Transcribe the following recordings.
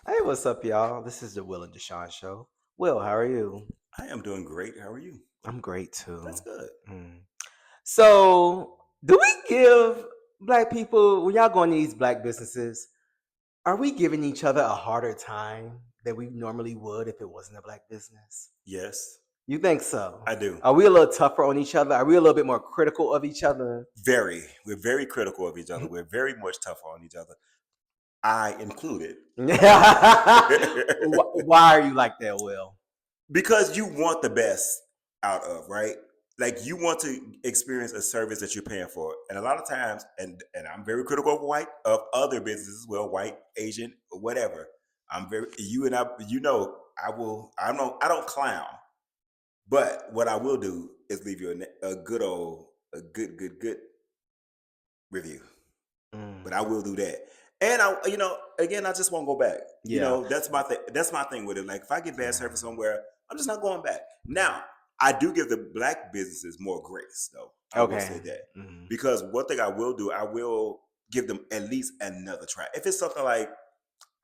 Hey, what's up, y'all? This is the Will and Deshaun show. Will, how are you? I am doing great. How are you? I'm great That's too. good. Mm. So, do we give black people, when y'all go into these black businesses, are we giving each other a harder time than we normally would if it wasn't a black business? Yes, You think so? I do. Are we a little tougher on each other? Are we a little bit more critical of each other? Very. We're very critical of each other. We're very much tougher on each other. I included. Why are you like that, Will? Because you want the best out of, right? Like you want to experience a service that you're paying for. And a lot of times, and I'm very critical of other businesses as well, white, Asian, whatever. I'm very you and I I don't clown. But what I will do is leave you a good old, a good review. But I Mm, will do that. And again, I just won't go back. yeah, That's my thing. That's my thing with it. Like if I get bad yeah. service somewhere, I'm just not going back. Now, I do give the black businesses more grace, though. I will Okay. say that Mhm. because one thing I will do, I will give them at least another try. If it's something like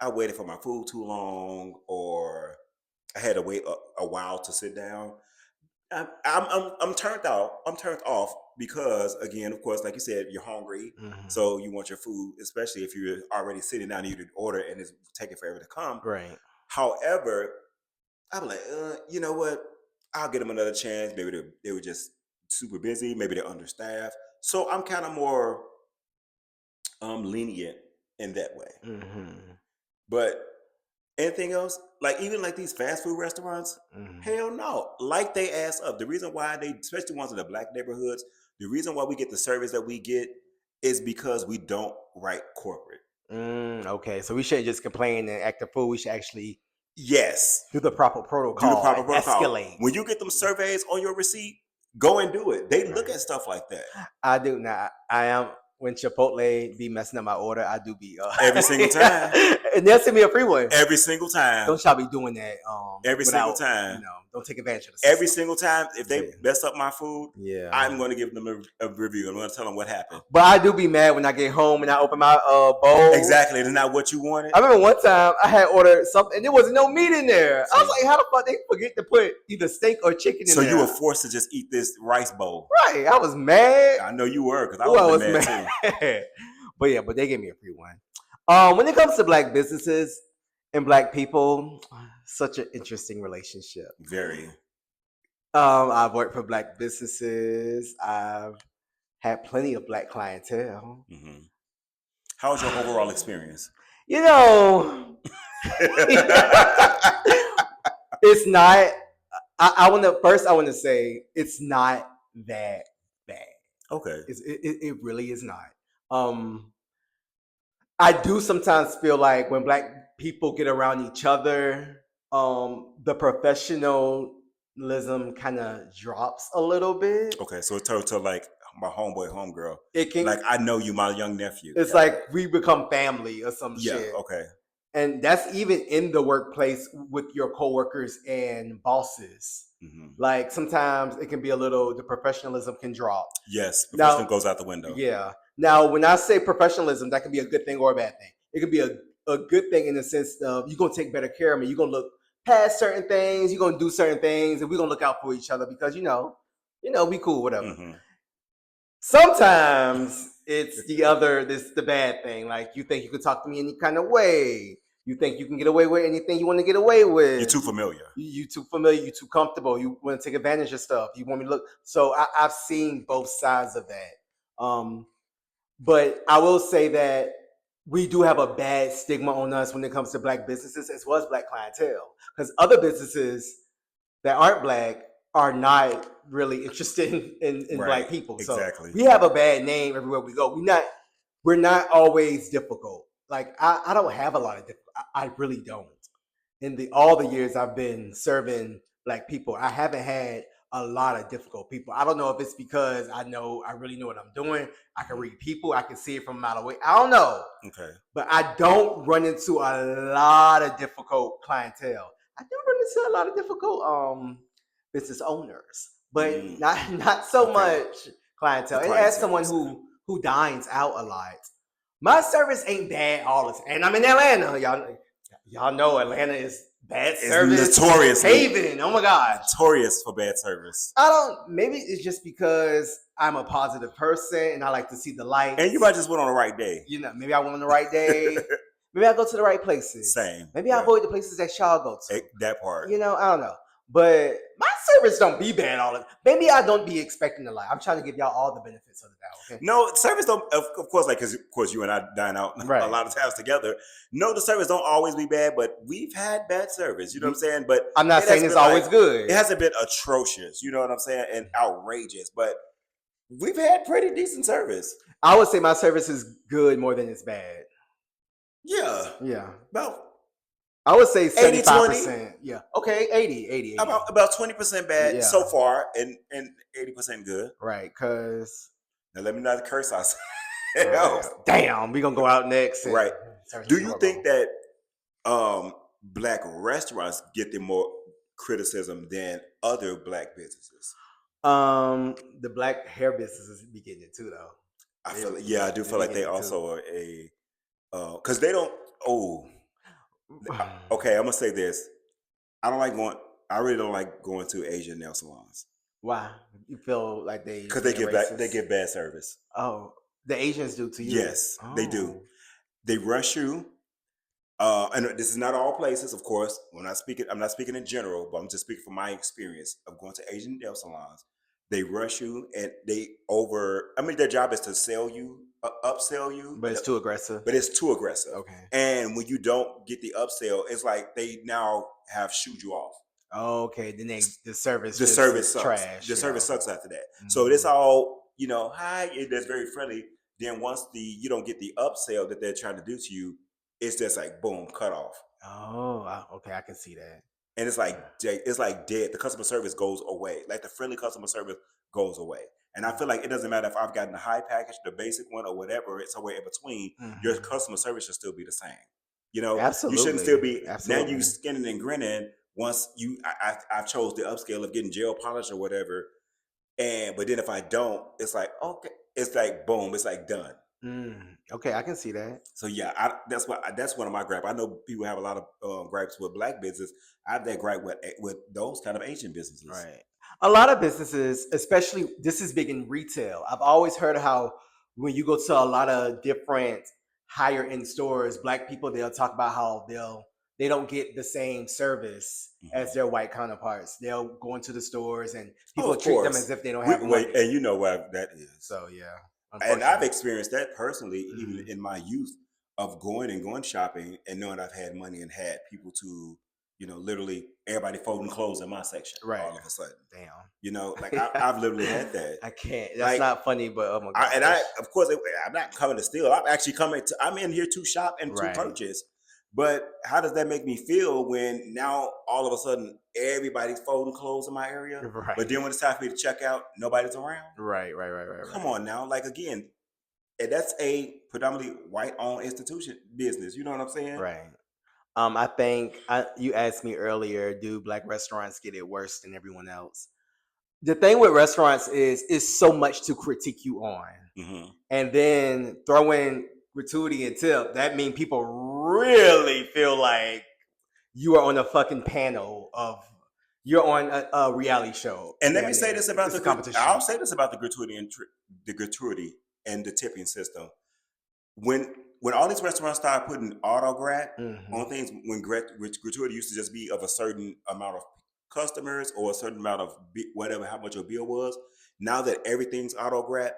I waited for my food too long, or I had to wait a while to sit down, I'm turned out. I'm turned off because, again, of course, like you said, you're hungry, Mhm. so you want your food, especially if you're already sitting down and you did order and it's taking forever to come. Right. However, I'm like, you know what? I'll get them another chance. Maybe they were just super busy. Maybe they're understaffed. So I'm kind of more lenient in that way. Mhm. But anything else, like even like these fast food restaurants, Mhm. hell no. Like they ass up. The reason why they, especially ones in the black neighborhoods, the reason why we get the service that we get is because we don't write corporate. Okay, so we shouldn't just complain and act a fool. We should actually Yes. do the proper Do the protocol proper and protocol. escalate. When you get them surveys on your receipt, go and do it. They look Right. at stuff like that. I do now. I am when Chipotle be messing up my order. I do be, Every single time. and they'll send me a free one. Every single time. Don't y'all be doing that Every single without time. don't take advantage of the Every system. single time, if they Yeah. mess up my food, Yeah. I'm going to give them a review. I'm going to tell them what happened. But I do be mad when I get home and I open my bowl. Exactly. It's not what you wanted. I remember one time I had ordered something and there was no meat in there. I was See? like, how the fuck they forget to put either steak or chicken in So you were there? forced to just eat this rice bowl. Right. I was mad. I know you were because I Oh, would I have been was mad too. mad. But yeah, but they gave me a free one. When it comes to black businesses and black people, such an interesting relationship. Very. I've worked for black businesses. I've had plenty of black clientele. Hmm. How was your overall experience? You know, it's not. I want to first. I want to say it's not that bad. Okay. It really is not. Um, I do sometimes feel like when black people get around each other, the professionalism kind of drops a little bit. Okay. So it turned to like my homeboy, homegirl. It Like can. I know you, my young nephew. It's Got it. like we become family or some Yeah. shit. Okay. And that's even in the workplace with your coworkers and bosses. Hmm. Like sometimes it can be a little, the professionalism can drop. Yes. Professional Now, goes out the window. yeah. Now, when I say professionalism, that can be a good thing or a bad thing. It could be a good thing in the sense of you're gonna take better care of me. You're gonna look past certain things. You're gonna do certain things, and we're gonna look out for each other because we cool, whatever. Hmm. Sometimes it's the bad thing. Like you think you can talk to me any kind of way. You think you can get away with anything you want to get away You're with. too familiar. You too familiar. You too comfortable. You want to take advantage of stuff. You want me to look. So I've seen both sides of that. But I will say that we do have a bad stigma on us when it comes to black businesses as well as black clientele. Because other businesses that aren't black are not really interested in black Right. people. So Exactly. we have a bad name everywhere we go. We're not always difficult. Like I don't have a lot of difficult. I really don't. In the all the years I've been serving black people, I haven't had a lot of difficult people. I don't know if it's because I really know what I'm doing. I can Hmm. read people. I can see it from a mile away. I don't know, Okay. but I don't run into a lot of difficult clientele. I do run into a lot of difficult business owners, but Mm. not so Okay. much clientele. The And as clientele per someone se. who dines out a lot, my service ain't bad all the time. And I'm in Atlanta, Y'all know Atlanta is bad It's service notoriously haven. Oh my gosh. notorious for bad service. I don't. Maybe it's just because I'm a positive person and I like to see the lights. And you might just went on the right day. You know, maybe I went on the right day. Maybe I go to the right places. Same. Maybe I avoid the places that y'all go to. That part. You know, I don't know. But my service don't be bad all the time. Maybe I don't be expecting a lot. I'm trying to give y'all all the benefits of the doubt. Okay. No, service don't. Of course, like because of course you and I dine out Right. a lot of times together. No, the service don't always be bad, but we've had bad service. You know what I'm saying? But I'm not saying it's always good. It hasn't been atrocious. You know what I'm saying? And outrageous, but we've had pretty decent service. I would say my service is good more than it's bad. Yeah. Yeah. About I would say 80, 75%. Yeah. Okay, 80. about 20% bad so far and 80% good. Right, because now let me not curse ourselves. Right. Damn, we're gonna go out next. Right. Do you think that black restaurants get the more criticism than other black businesses? The black hair businesses be getting it too, though. I do feel like they also are a because they don't. Okay, I'm gonna say this. I really don't like going to Asian nail salons. Why? You feel like because they give bad service. Oh, the Asians do to you? Yes, they do. They rush you. And this is not all places, of course. I'm not speaking in general, but I'm just speaking from my experience of going to Asian nail salons. They rush you and their job is to sell you, upsell you. But it's too aggressive. Okay. And when you don't get the upsell, it's like they now have shooed you off. Oh, okay. Then the service sucks. Trash. The service sucks after that. Mm-hmm. So it's all, hi, that's very friendly. Then once you don't get the upsell that they're trying to do to you, it's just like boom, cut off. Oh, okay, I can see that. And it's like dead. The customer service goes away. Like the friendly customer service goes away. And I feel like it doesn't matter if I've gotten the high package, the basic one, or whatever. It's somewhere in between. Mm-hmm. Your customer service should still be the same. Absolutely. You shouldn't still be. Absolutely. Now you skinning and grinning. Once I chose the upscale of getting gel polish or whatever. But then if I don't, it's like okay, it's like boom, it's like done. Okay, I can see that. So yeah, that's one of my gripes. I know people have a lot of gripes with black business. I have that gripe with those kind of Asian businesses. Right. A lot of businesses, especially this is big in retail. I've always heard how when you go to a lot of different higher end stores, black people they'll talk about how they don't get the same service as their white counterparts. They'll go into the stores and people treat them as if they don't have money. And you know what that is. So yeah. And I've experienced that personally, even in my youth, of going shopping and knowing I've had money and had people to, literally everybody folding clothes in my section all of a sudden. Damn. Like I've literally had that. I can't. That's not funny, but oh my god. Of course, I'm not coming to steal. I'm in here to shop and to purchase. But how does that make me feel when now all of a sudden everybody's folding clothes in my area? Right. But then when it's time for me to check out, nobody's around? Right. Come on now. Like again, and that's a predominantly white-owned institution business. You know what I'm saying? Right. I think you asked me earlier, do black restaurants get it worse than everyone else? The thing with restaurants is it's so much to critique you on. Mm-hmm. And then throw in gratuity and tip. That means people really feel like you are on a fucking panel you're on a reality show. And let me say this about the competition. I'll say this about the gratuity and the tipping system. When all these restaurants started putting autograt on things, when gratuity used to just be of a certain amount of customers or a certain amount of whatever, how much your bill was. Now that everything's autograt,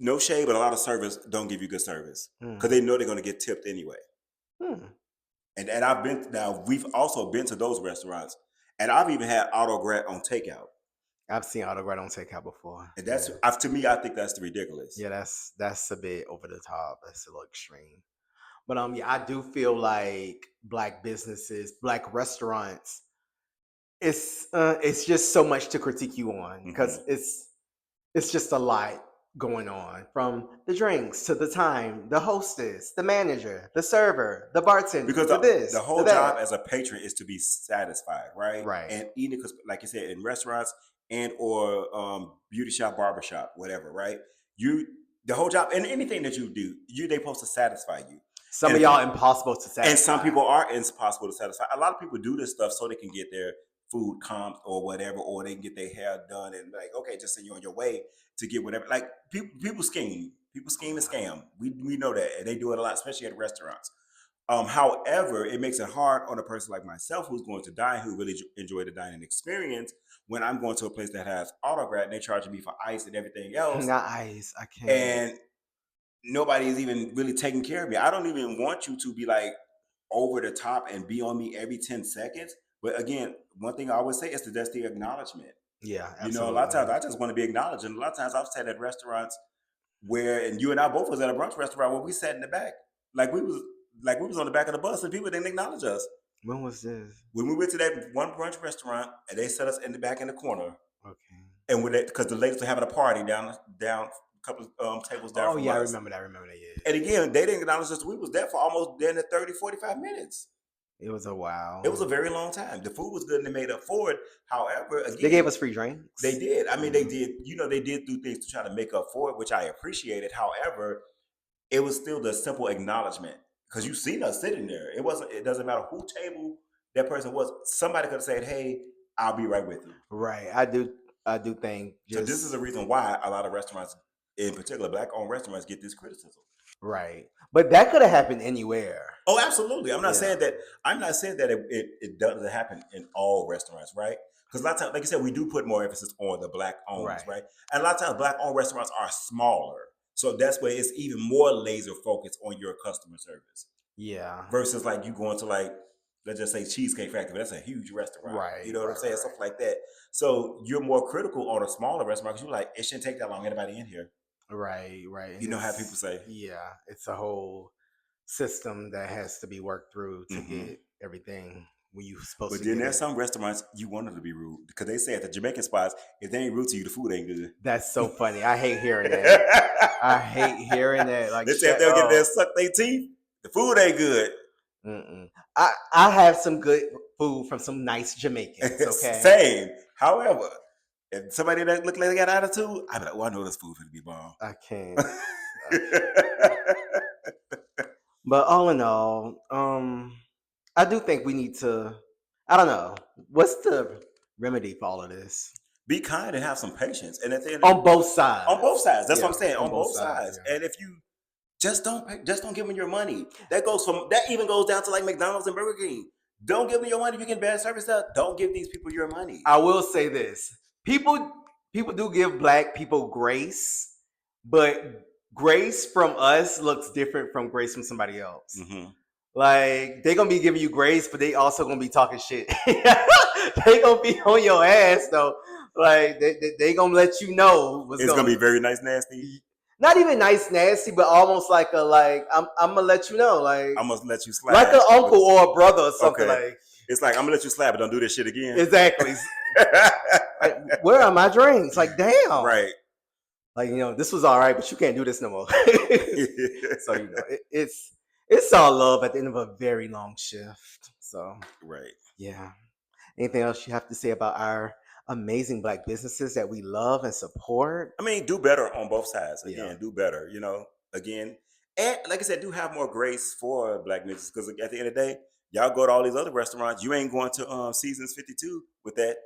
no shade, but a lot of servers don't give you good service because they know they're going to get tipped anyway. And we've also been to those restaurants, and I've even had autograt on takeout. I've seen autograt on takeout before, and that's to me, I think that's ridiculous. Yeah, that's a bit over the top. That's a little extreme. But I do feel like black businesses, black restaurants, it's just so much to critique you on because it's just a lot going on, from the drinks to the time, the hostess, the manager, the server, the bartender. Because the whole job as a patron is to be satisfied, right? Right. And eating, because like you said, in restaurants and or beauty shop, barbershop, whatever, right? The whole job and anything that you do, they're supposed to satisfy you. Some of y'all impossible to satisfy. And some people are impossible to satisfy. A lot of people do this stuff so they can get their food comped or whatever, or they can get their hair done and like, okay, just send you on your way to get whatever. Like people scheme and scam. We know that, and they do it a lot, especially at restaurants. However, it makes it hard on a person like myself who's going to dine, who really enjoy the dining experience, when I'm going to a place that has autograph and they're charging me for ice and everything else. Not ice, I can't. And nobody is even really taking care of me. I don't even want you to be like over the top and be on me every 10 seconds. But again, one thing I always say is that's the acknowledgement. Yeah, absolutely. You know, a lot of times I just want to be acknowledged. And a lot of times I've sat at restaurants where, and you and I both was at a brunch restaurant where we sat in the back. Like we was on the back of the bus and people didn't acknowledge us. When was this? When we went to that one brunch restaurant and they set us in the back in the corner. Okay. And because the ladies were having a party down a couple of tables down from us. I remember that, yeah. And again, they didn't acknowledge us. We was there for almost 30, 45 minutes. It was a while. It was a very long time. The food was good and they made up for it. However, again, they gave us free drinks. They did. I mean, they did. You know, they did do things to try to make up for it, which I appreciated. However, it was still the simple acknowledgement, because you seen us sitting there. It doesn't matter who table that person was. Somebody could have said, "Hey, I'll be right with you." Right. I do think. So this is the reason why a lot of restaurants, in particular Black-owned restaurants, get this criticism. Right. But that could have happened anywhere. Oh, absolutely. I'm not saying that it doesn't happen in all restaurants, right? Because a lot of times, like you said, we do put more emphasis on the Black-owned, right? And a lot of times Black-owned restaurants are smaller. So that's where it's even more laser focused on your customer service. Yeah. Versus like you going to like, let's just say Cheesecake Factory. That's a huge restaurant. Right. You know what I'm saying? Stuff like that. So you're more critical on a smaller restaurant because you're like, it shouldn't take that long. Anybody in here? Right. You know how people say. Yeah. It's a whole system that has to be worked through to get everything when you're supposed to. But then there's some restaurants you want them to be rude, because they say at the Jamaican spots, if they ain't rude to you, the food ain't good. That's so funny. I hate hearing that. I hate hearing that. Like, they say if they'll get there, suck their teeth, the food ain't good. I have some good food from some nice Jamaicans. Okay. Same. However, if somebody that look like they got attitude, I be like, well, I know this food finna be bomb. I can't. But all in all, I do think we need to, I don't know, what's the remedy for all of this? Be kind and have some patience. And at the end on both sides. On both sides. That's what I'm saying. On both sides. Yeah. And if you just don't give them your money. That even goes down to like McDonald's and Burger King. Don't give them your money if you get bad service. Don't give these people your money. I will say this. People do give Black people grace, but grace from us looks different from grace from somebody else. Like, they're gonna be giving you grace, but they also gonna be talking shit. They gonna be on your ass though. Like, they gonna let you know it's gonna be very nice, nasty. Not even nice, nasty, but almost like I'm gonna let you know. Like, I'm gonna let you slap. Like an uncle or a brother or something. Okay. Like, it's like, I'm gonna let you slap, but don't do this shit again. Exactly. Like, where are my drinks? Like, damn. Right. Like, this was all right, but you can't do this no more. So, it's all love at the end of a very long shift. So, right. Yeah. Anything else you have to say about our amazing Black businesses that we love and support? I mean, do better on both sides. Again, do better, again. And like I said, do have more grace for Black businesses, because at the end of the day, y'all go to all these other restaurants. You ain't going to Seasons 52 with that.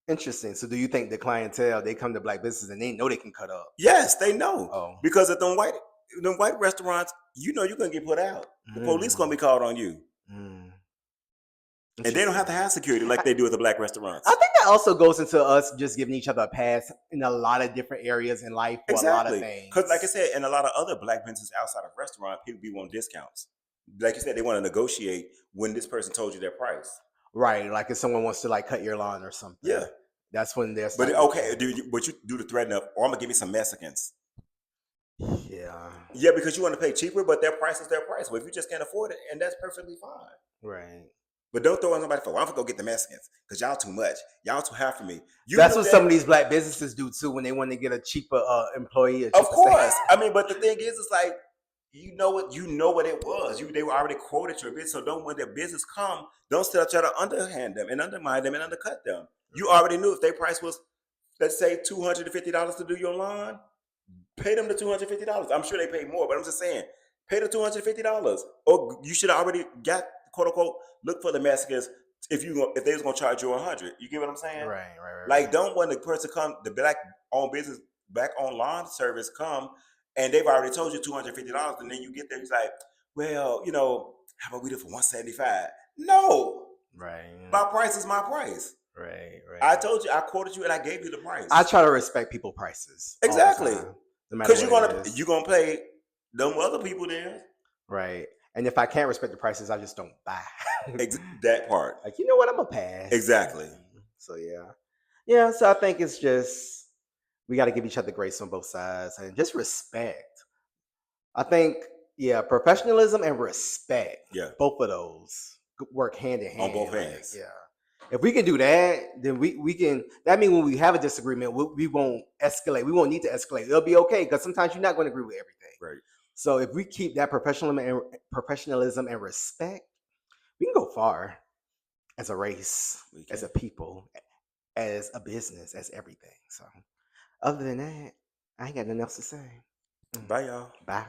Interesting. So do you think the clientele, they come to Black businesses and they know they can cut up? Yes, they know. Because at them white restaurants, you're going to get put out. The police going to be called on you. And they don't have to have security like they do at the Black restaurants. I think that also goes into us just giving each other a pass in a lot of different areas in life for a lot of things. Because like I said, in a lot of other Black businesses outside of restaurants, people be wanting discounts. Like you said, they want to negotiate when this person told you their price. Right. Like if someone wants to like cut your lawn or something. Yeah. That's when there's. But okay, but you do the threaten of, or I'm going to give you some Mexicans. Yeah. Yeah, because you want to pay cheaper, but their price is their price. Well, if you just can't afford it, and that's perfectly fine. Right. But don't throw on somebody for, well, I'm going to go get the Mexicans because y'all too much. Y'all too high for me. That's what some of these Black businesses do too when they want to get a cheaper employee. Of course. I mean, but the thing is, it's like, you know what it was. They were already quoted your business. So don't, when their business come, don't still try to underhand them and undermine them and undercut them. You already knew if their price was, let's say, $250 to do your lawn, pay them the $250. I'm sure they pay more, but I'm just saying, pay the $250. Or you should have already got, quote unquote, look for the Mexicans if they was gonna charge you 100. You get what I'm saying? Right, right, right, Like, right. don't when the person come, the black owned business, black owned lawn service come, and they've already told you $250, and then you get there, he's like, well, how about we do it for 175? No, Right, my price is my price. right, I right. told you, I quoted you, and I gave you the I price. try to respect people prices all the Exactly. time, no matter Because what you're it gonna is. you're gonna play them other people there. Right. And if I can't respect the prices, I just don't buy. That part. Like, you know what? I'm gonna pass. Exactly. So yeah. Yeah, so I think it's just we got to give each other grace on both sides and just respect. I think, yeah, professionalism and respect, Yeah. both of those work hand in On both hand. Like, ends. yeah. If we can do that, then we can. That means when we have a disagreement, we won't escalate. We won't need to escalate. It'll be okay because sometimes you're not going to agree with everything. Right. So if we keep that professionalism and respect, we can go far as a race, We as a can. people, as a business, as everything. So other than that, I ain't got nothing else to say. Mm. Bye, y'all. Bye.